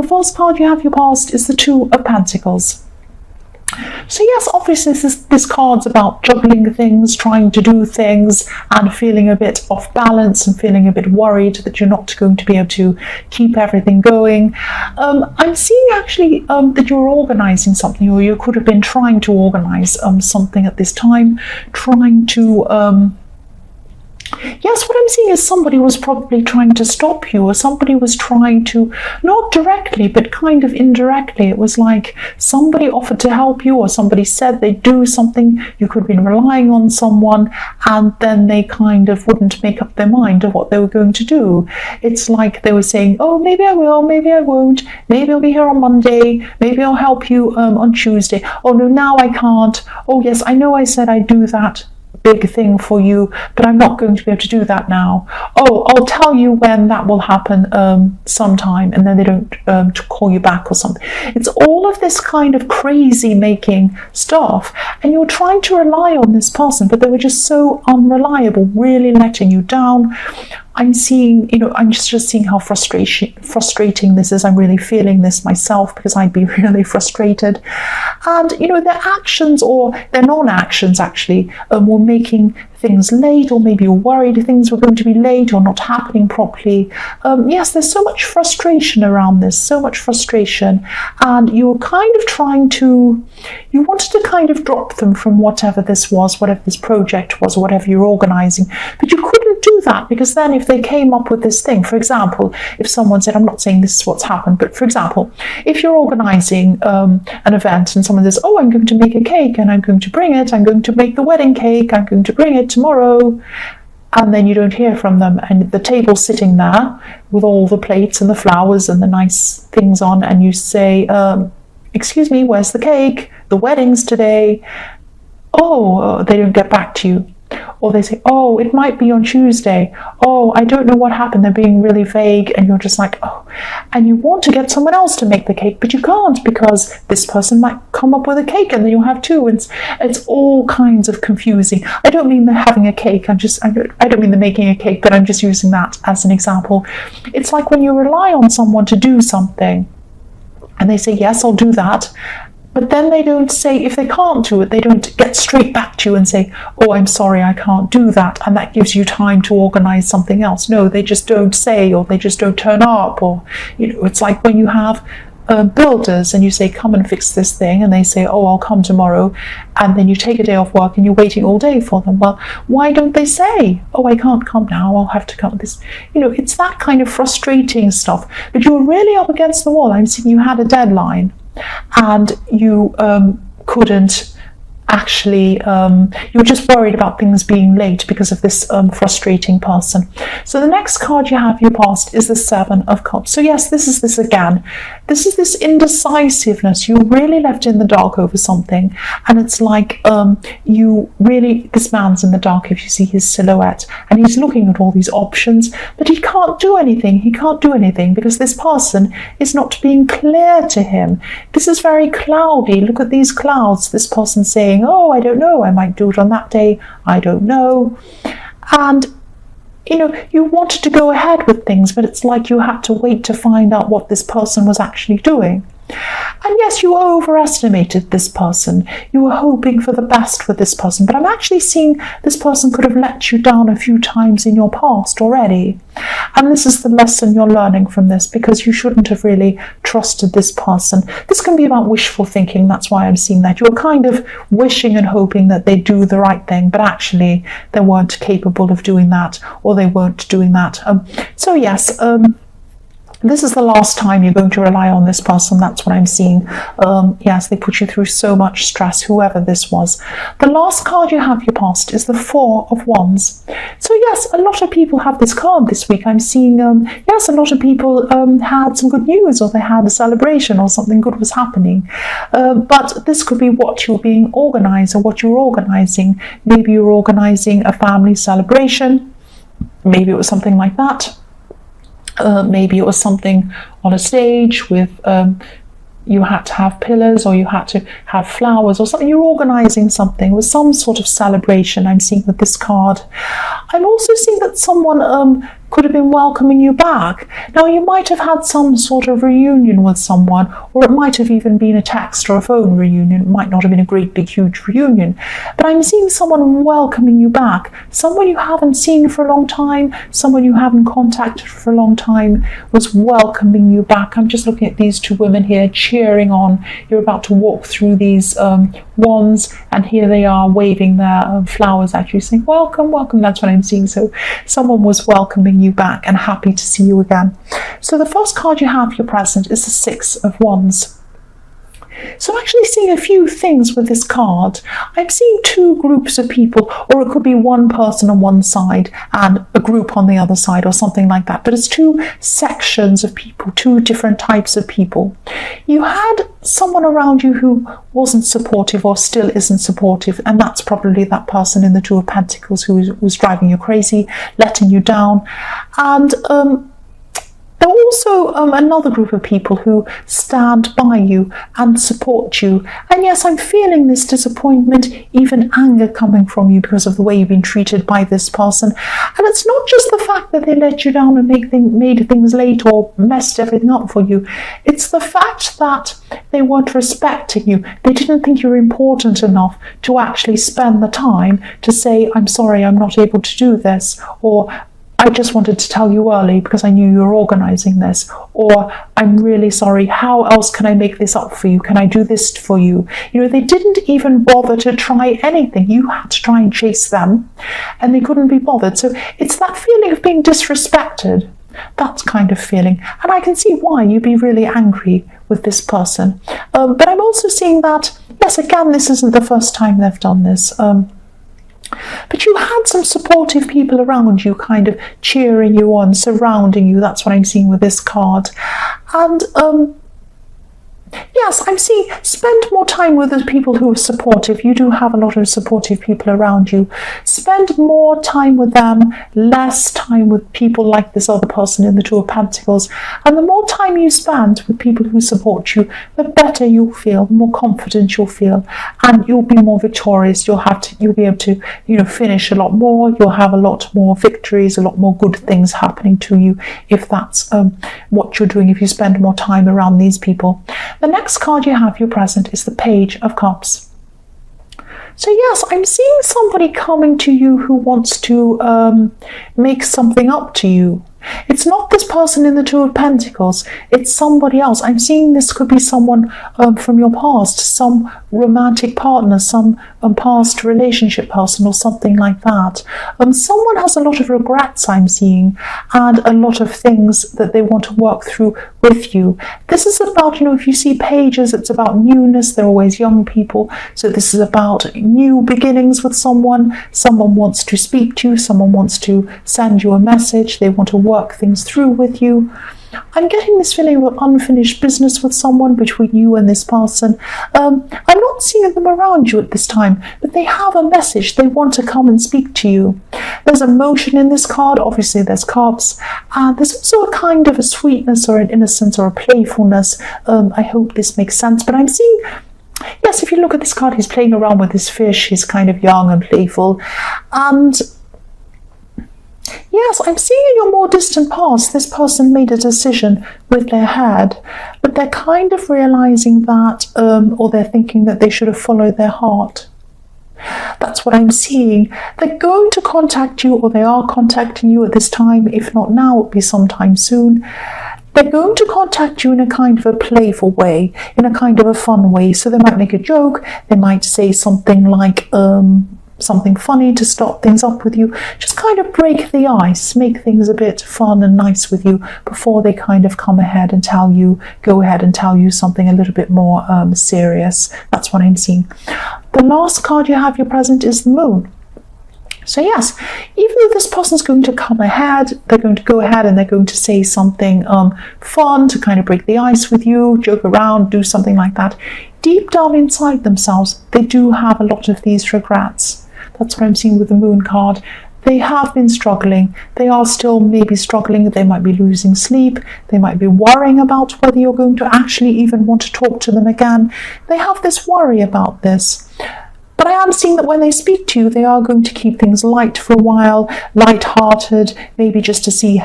The first card you have your past is the Two of Pentacles. So yes, obviously this card's about juggling things, trying to do things, and feeling a bit off balance and feeling a bit worried that you're not going to be able to keep everything going. I'm seeing actually that you're organizing something, or you could have been trying to organize something at this time, trying to yes, what I'm seeing is somebody was probably trying to stop you, or somebody was trying to, not directly, but kind of indirectly. It was like somebody offered to help you, or somebody said they'd do something. You could have been relying on someone, and then they kind of wouldn't make up their mind of what they were going to do. It's like they were saying, oh, maybe I will, maybe I won't, maybe I'll be here on Monday, maybe I'll help you on Tuesday. Oh no, now I can't. Oh yes, I know I said I'd do that big thing for you, but I'm not going to be able to do that now. Oh, I'll tell you when that will happen sometime, and then they don't to call you back or something. It's all of this kind of crazy making stuff, and you're trying to rely on this person, but they were just so unreliable, really letting you down. I'm seeing, I'm just seeing how frustrating this is. I'm really feeling this myself, because I'd be really frustrated. And, their actions, or their non-actions actually, were making things late, or maybe you're worried things were going to be late or not happening properly. Yes, there's so much frustration around this, so much frustration. And you're kind of you wanted to kind of drop them from whatever this was, whatever this project was, or whatever you're organizing. But you couldn't do that, because then if they came up with this thing, for example, if someone said, I'm not saying this is what's happened, but for example, if you're organizing an event and someone says, oh, I'm going to make a cake and I'm going to bring it, I'm going to make the wedding cake, I'm going to bring it tomorrow, and then you don't hear from them, and the table's sitting there with all the plates and the flowers and the nice things on, and you say, excuse me, where's the cake? The wedding's today. Oh, they don't get back to you. Or they say, oh, it might be on Tuesday. Oh, I don't know what happened. They're being really vague, and you're just like, oh. And you want to get someone else to make the cake, but you can't, because this person might come up with a cake, and then you'll have two. It's all kinds of confusing. I don't mean they're having a cake. I don't mean they're making a cake, but I'm just using that as an example. It's like when you rely on someone to do something, and they say, yes, I'll do that. But then they don't say, if they can't do it, they don't get straight back to you and say, oh, I'm sorry, I can't do that. And that gives you time to organize something else. No, they just don't say, or they just don't turn up. Or, it's like when you have builders and you say, come and fix this thing. And they say, oh, I'll come tomorrow. And then you take a day off work and you're waiting all day for them. Well, why don't they say, oh, I can't come now, I'll have to come this. It's that kind of frustrating stuff. But you're really up against the wall. I'm seeing you had a deadline, and you couldn't actually, you're just worried about things being late because of this frustrating person. So the next card you have your past is the Seven of Cups. So yes, this is this again. This is this indecisiveness. You're really left in the dark over something, and it's like this man's in the dark if you see his silhouette, and he's looking at all these options, but he can't do anything. He can't do anything because this person is not being clear to him. This is very cloudy. Look at these clouds. This person saying, oh, I don't know, I might do it on that day, I don't know. And you wanted to go ahead with things, but it's like you had to wait to find out what this person was actually doing. And yes, you overestimated this person. You were hoping for the best with this person, but I'm actually seeing this person could have let you down a few times in your past already. And this is the lesson you're learning from this, because you shouldn't have really trusted this person. This can be about wishful thinking. That's why I'm seeing that. You're kind of wishing and hoping that they do the right thing, but actually they weren't capable of doing that, or they weren't doing that. So yes, this is the last time you're going to rely on this person. That's what I'm seeing. Yes, they put you through so much stress, whoever this was. The last card you have your past is the Four of Wands. So yes, a lot of people have this card this week. I'm seeing, yes, a lot of people had some good news, or they had a celebration, or something good was happening. But this could be what you're being organized, or what you're organizing. Maybe you're organizing a family celebration. Maybe it was something like that. Maybe it was something on a stage with you had to have pillars, or you had to have flowers, or something. You're organizing something with some sort of celebration. I'm seeing with this card. I'm also seeing that someone could have been welcoming you back. Now, you might have had some sort of reunion with someone, or it might have even been a text or a phone reunion. It might not have been a great big huge reunion, but I'm seeing someone welcoming you back, someone you haven't seen for a long time, someone you haven't contacted for a long time was welcoming you back. I'm just looking at these two women here cheering on. You're about to walk through these wands, and here they are waving their flowers at you, saying welcome, welcome. That's what I'm seeing. So someone was welcoming you back and happy to see you again. So the first card you have, your present, is the Six of Wands. So I'm actually seeing a few things with this card. I'm seeing two groups of people, or it could be one person on one side and a group on the other side, or something like that. But it's two sections of people, two different types of people. You had someone around you who wasn't supportive or still isn't supportive, and that's probably that person in the Two of Pentacles who was driving you crazy, letting you down. And there are also another group of people who stand by you and support you. And yes, I'm feeling this disappointment, even anger coming from you because of the way you've been treated by this person. And it's not just the fact that they let you down and made things late or messed everything up for you. It's the fact that they weren't respecting you. They didn't think you were important enough to actually spend the time to say, I'm sorry, I'm not able to do this, or I just wanted to tell you early because I knew you were organising this, or I'm really sorry, how else can I make this up for you? Can I do this for you? You know, they didn't even bother to try anything. You had to try and chase them, and they couldn't be bothered. So it's that feeling of being disrespected, that kind of feeling. And I can see why you'd be really angry with this person. But I'm also seeing that, yes, again, this isn't the first time they've done this. But you had some supportive people around you, kind of cheering you on, surrounding you. That's what I'm seeing with this card. And yes, I'm seeing spend more time with the people who are supportive. You do have a lot of supportive people around you. Spend more time with them, less time with people like this other person in the Two of Pentacles. And the more time you spend with people who support you, the better you'll feel, the more confident you'll feel, and you'll be more victorious. You'll be able to, finish a lot more. You'll have a lot more victories, a lot more good things happening to you if that's what you're doing, if you spend more time around these people. The next card you have, your present, is the Page of Cups. So yes, I'm seeing somebody coming to you who wants to make something up to you. It's not this person in the Two of Pentacles, it's somebody else. I'm seeing this could be someone from your past, some romantic partner, some past relationship person or something like that. Someone has a lot of regrets, I'm seeing, and a lot of things that they want to work through with you. This is about, if you see pages, it's about newness. They're always young people. So this is about new beginnings with someone. Someone wants to speak to you. Someone wants to send you a message. They want to work things through with you. I'm getting this feeling of unfinished business with someone between you and this person. I'm not seeing them around you at this time, but they have a message. They want to come and speak to you. There's emotion in this card. Obviously, there's cups. There's also a kind of a sweetness or an innocence or a playfulness. I hope this makes sense. But I'm seeing, yes, if you look at this card, he's playing around with his fish. He's kind of young and playful. And yes, I'm seeing in your more distant past, this person made a decision with their head, but they're kind of realizing that, or they're thinking that they should have followed their heart. That's what I'm seeing. They're going to contact you, or they are contacting you at this time. If not now, it'll be sometime soon. They're going to contact you in a kind of a playful way, in a kind of a fun way. So they might make a joke. They might say something like, something funny to start things up with you, just kind of break the ice, make things a bit fun and nice with you before they kind of go ahead and tell you something a little bit more serious. That's what I'm seeing. The last card you have, your present, is the Moon. So yes, even though this person's going to come ahead, they're going to go ahead and they're going to say something fun to kind of break the ice with you, joke around, do something like that. Deep down inside themselves, they do have a lot of these regrets. That's what I'm seeing with the Moon card. They have been struggling. They are still maybe struggling. They might be losing sleep. They might be worrying about whether you're going to actually even want to talk to them again. They have this worry about this. But I am seeing that when they speak to you, they are going to keep things light for a while, light-hearted, maybe just to see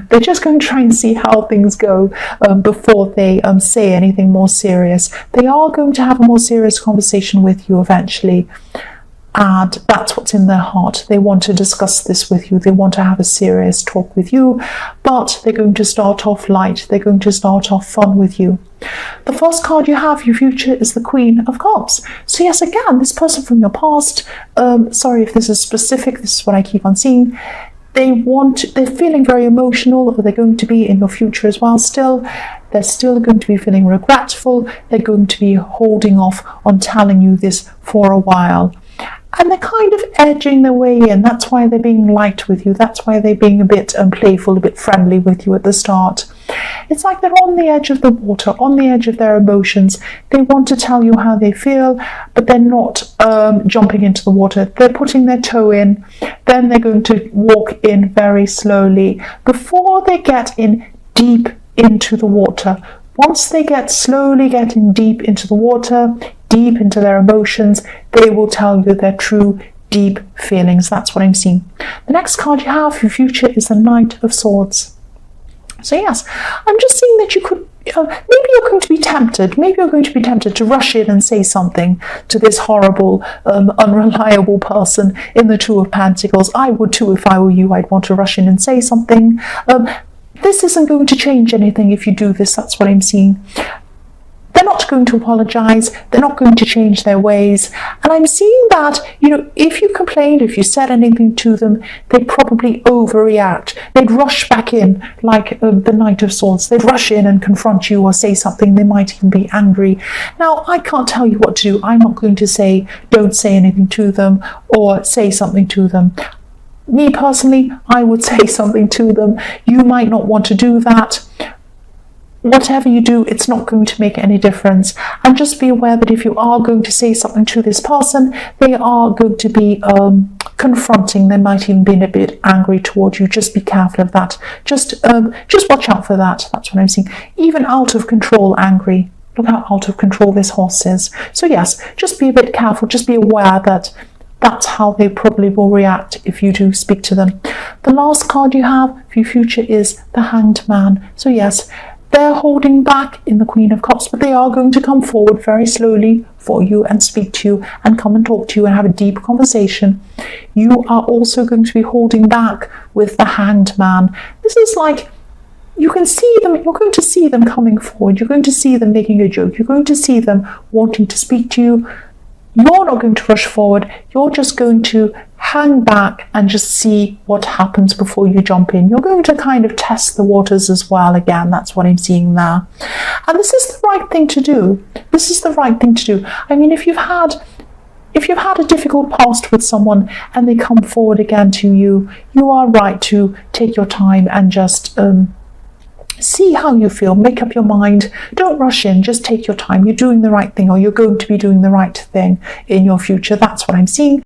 they're just going to try and see how things go before they say anything more serious. They are going to have a more serious conversation with you eventually. And that's what's in their heart. They want to discuss this with you. They want to have a serious talk with you, but they're going to start off light. They're going to start off fun with you. The first card you have, your future, is the Queen of Cups. So yes, again, this person from your past, sorry if this is specific, this is what I keep on seeing. They're feeling very emotional, or they're going to be in your future as well still. They're still going to be feeling regretful. They're going to be holding off on telling you this for a while. And they're kind of edging their way in. That's why they're being light with you. That's why they're being a bit playful, a bit friendly with you at the start. It's like they're on the edge of the water, on the edge of their emotions. They want to tell you how they feel, but they're not jumping into the water. They're putting their toe in. Then they're going to walk in very slowly before they get in deep into the water. Once they slowly getting deep into the water, deep into their emotions, they will tell you their true deep feelings. That's what I'm seeing. The next card you have for your future is the Knight of Swords. So yes, I'm just seeing that you could, maybe you're going to be tempted. Maybe you're going to be tempted to rush in and say something to this horrible, unreliable person in the Two of Pentacles. I would too if I were you. I'd want to rush in and say something. This isn't going to change anything if you do this. That's what I'm seeing. They're not going to apologize. They're not going to change their ways. And I'm seeing that, if you complained, if you said anything to them, they'd probably overreact. They'd rush back in like the Knight of Swords. They'd rush in and confront you or say something. They might even be angry. Now, I can't tell you what to do. I'm not going to say, don't say anything to them or say something to them. Me personally, I would say something to them. You might not want to do that. Whatever you do, it's not going to make any difference. And just be aware that if you are going to say something to this person, they are going to be confronting. They might even be a bit angry towards you. Just be careful of that. Just watch out for that. That's what I'm seeing. Even out of control angry. Look how out of control this horse is. So yes, just be a bit careful. Just be aware that that's how they probably will react if you do speak to them. The last card you have for your future is the Hanged Man. So yes, they're holding back in the Queen of Cups, but they are going to come forward very slowly for you and speak to you and come and talk to you and have a deep conversation. You are also going to be holding back with the Hanged Man. This is like, you can see them, you're going to see them coming forward. You're going to see them making a joke. You're going to see them wanting to speak to you. You're not going to rush forward. You're just going to hang back and just see what happens before you jump in. You're going to kind of test the waters as well. Again, that's what I'm seeing there. And this is the right thing to do. This is the right thing to do. I mean, if you've had a difficult past with someone and they come forward again to you, you are right to take your time and just see how you feel, make up your mind. Don't rush in, just take your time. You're doing the right thing, or you're going to be doing the right thing in your future. That's what I'm seeing.